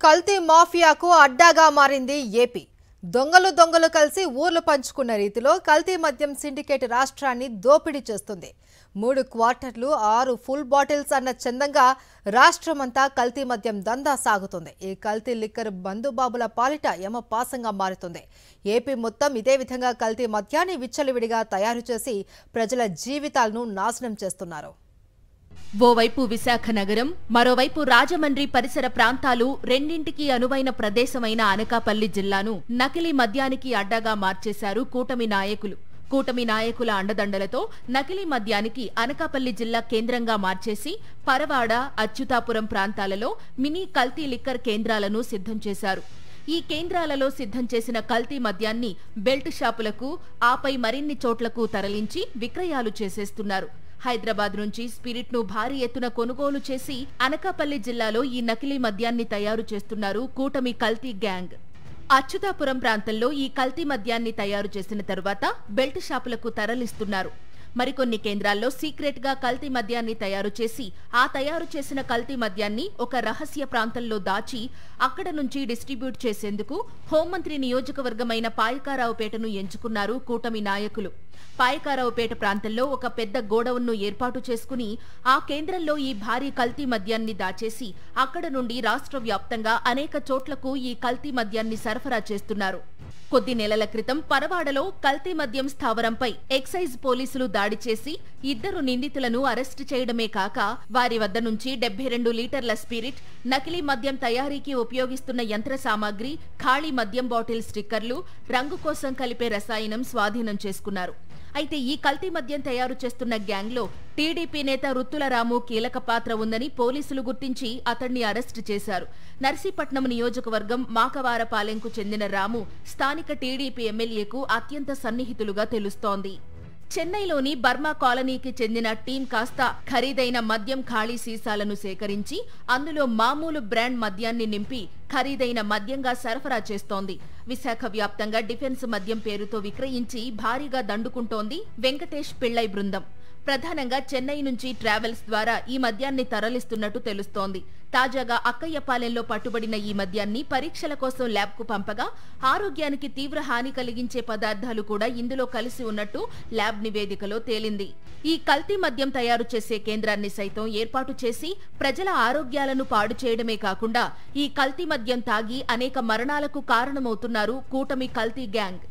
కల్తీ మాఫియాకు అడ్డాగా మారింది ఏపీ. దొంగలు కలిసి ఊర్లు పంచుకున్న రీతిలో కల్తీ మద్యం సిండికేట్ రాష్ట్రాన్ని దోపిడీ చేస్తుంది. 3 క్వార్టర్లు 6 ఫుల్ బాటిల్స్ అన్న చందంగా రాష్ట్రమంతా కల్తీ మద్యం దందా సాగుతుంది. ఈ కల్తీ లిక్కర్ బంధుబాబుల పాలిట యమపాసంగా మారుతుంది. ఏపీ మొత్తం ఇదే విధంగా కల్తీ మద్యాన్ని విచ్చలవిడిగా తయారు చేసి ప్రజల జీవితాలను నాశనం చేస్తున్నారు. ఓవైపు విశాఖ నగరం, మరోవైపు రాజమండ్రి పరిసర ప్రాంతాలు రెండింటికి అనువైన ప్రదేశమైన అనకాపల్లి జిల్లాను నకిలీ మద్యానికి అడ్డాగా మార్చేశారు కూటమి నాయకులు. కూటమి నాయకుల అండదండలతో నకిలీ మద్యానికి అనకాపల్లి జిల్లా కేంద్రంగా మార్చేసి పరవాడ, అచ్యుతాపురం ప్రాంతాలలో మినీ కల్తీ లిక్కర్ కేంద్రాలను సిద్ధం చేశారు. ఈ కేంద్రాలలో సిద్ధం చేసిన కల్తీ మద్యాన్ని బెల్ట్ షాపులకు, ఆపై మరిన్ని చోట్లకు తరలించి విక్రయాలు చేసేస్తున్నారు. హైదరాబాద్ నుంచి స్పిరిట్ ను భారీ ఎత్తున కొనుగోలు చేసి అనకాపల్లి జిల్లాలో ఈ నకిలీ మద్యాన్ని తయారు చేస్తున్నారు కూటమి కల్తీ గ్యాంగ్. అచ్యుతాపురం ప్రాంతంలో ఈ కల్తీ మద్యాన్ని తయారు చేసిన తరువాత బెల్ట్ షాపులకు తరలిస్తున్నారు. మరికొన్ని కేంద్రాల్లో సీక్రెట్ గా కల్తీ మద్యాన్ని తయారు చేసి ఆ తయారు చేసిన కల్తీ మద్యాన్ని ఒక రహస్య ప్రాంతంలో దాచి అక్కడ నుంచి డిస్ట్రిబ్యూట్ చేసేందుకు హోంమంత్రి నియోజకవర్గమైన పాయకారావుపేటను ఎంచుకున్నారు కూటమి నాయకులు. పాయకారావుపేట ప్రాంతంలో ఒక పెద్ద గోడౌన్ను ఏర్పాటు చేసుకుని ఆ కేంద్రంలో ఈ భారీ కల్తీ మద్యాన్ని దాచేసి అక్కడ నుండి రాష్ట్ర వ్యాప్తంగా అనేక చోట్లకు ఈ కల్తీ మద్యాన్ని సరఫరా చేస్తున్నారు. కొద్ది నెలల క్రితం పరవాడలో కల్తీ మద్యం స్థావరంపై ఎక్సైజ్ పోలీసులు దాడి చేసి 2 నిందితులను అరెస్టు చేయడమే కాక వారి వద్ద నుంచి 72 లీటర్ల స్పిరిట్, నకిలీ మద్యం తయారీకి ఉపయోగిస్తున్న యంత్ర సామాగ్రి, ఖాళీ మద్యం బాటిల్ స్టిక్కర్లు, రంగు కోసం కలిపే రసాయనం స్వాధీనం చేసుకున్నారు. అయితే ఈ కల్తీ మద్యం తయారు చేస్తున్న గ్యాంగ్ లో టీడీపీ నేత రుత్తుల రాము కీలక పాత్ర ఉందని పోలీసులు గుర్తించి అతన్ని అరెస్టు చేశారు. నర్సీపట్నం నియోజకవర్గం మాకవారపాలెంకు చెందిన రాము స్థానిక టీడీపీ ఎమ్మెల్యేకు అత్యంత సన్నిహితులుగా తెలుస్తోంది. చెన్నైలోని బర్మా కాలనీకి చెందిన టీం కాస్త ఖరీదైన మద్యం ఖాళీ సీసాలను సేకరించి అందులో మామూలు బ్రాండ్ మద్యాన్ని నింపి ఖరీదైన మద్యంగా సరఫరా చేస్తోంది. విశాఖ వ్యాప్తంగా డిఫెన్స్ మద్యం పేరుతో విక్రయించి భారీగా దండుకుంటోంది వెంకటేష్ పిళ్ళై బృందం. ప్రధానంగా చెన్నై నుంచి ట్రావెల్స్ ద్వారా ఈ మద్యాన్ని తరలిస్తున్నట్టు తెలుస్తోంది. తాజాగా అక్కయ్యపాలెంలో పట్టుబడిన ఈ మద్యాన్ని పరీక్షల కోసం ల్యాబ్కు పంపగా ఆరోగ్యానికి తీవ్ర హాని కలిగించే పదార్థాలు కూడా ఇందులో కలిసి ఉన్నట్టు ల్యాబ్ నివేదికలో తేలింది. ఈ కల్తీ మద్యం తయారు చేసే కేంద్రాన్ని సైతం ఏర్పాటు చేసి ప్రజల ఆరోగ్యాలను పాడు చేయడమే కాకుండా ఈ కల్తీ మద్యం తాగి అనేక మరణాలకు కారణమవుతున్నారు కూటమి కల్తీ గ్యాంగ్.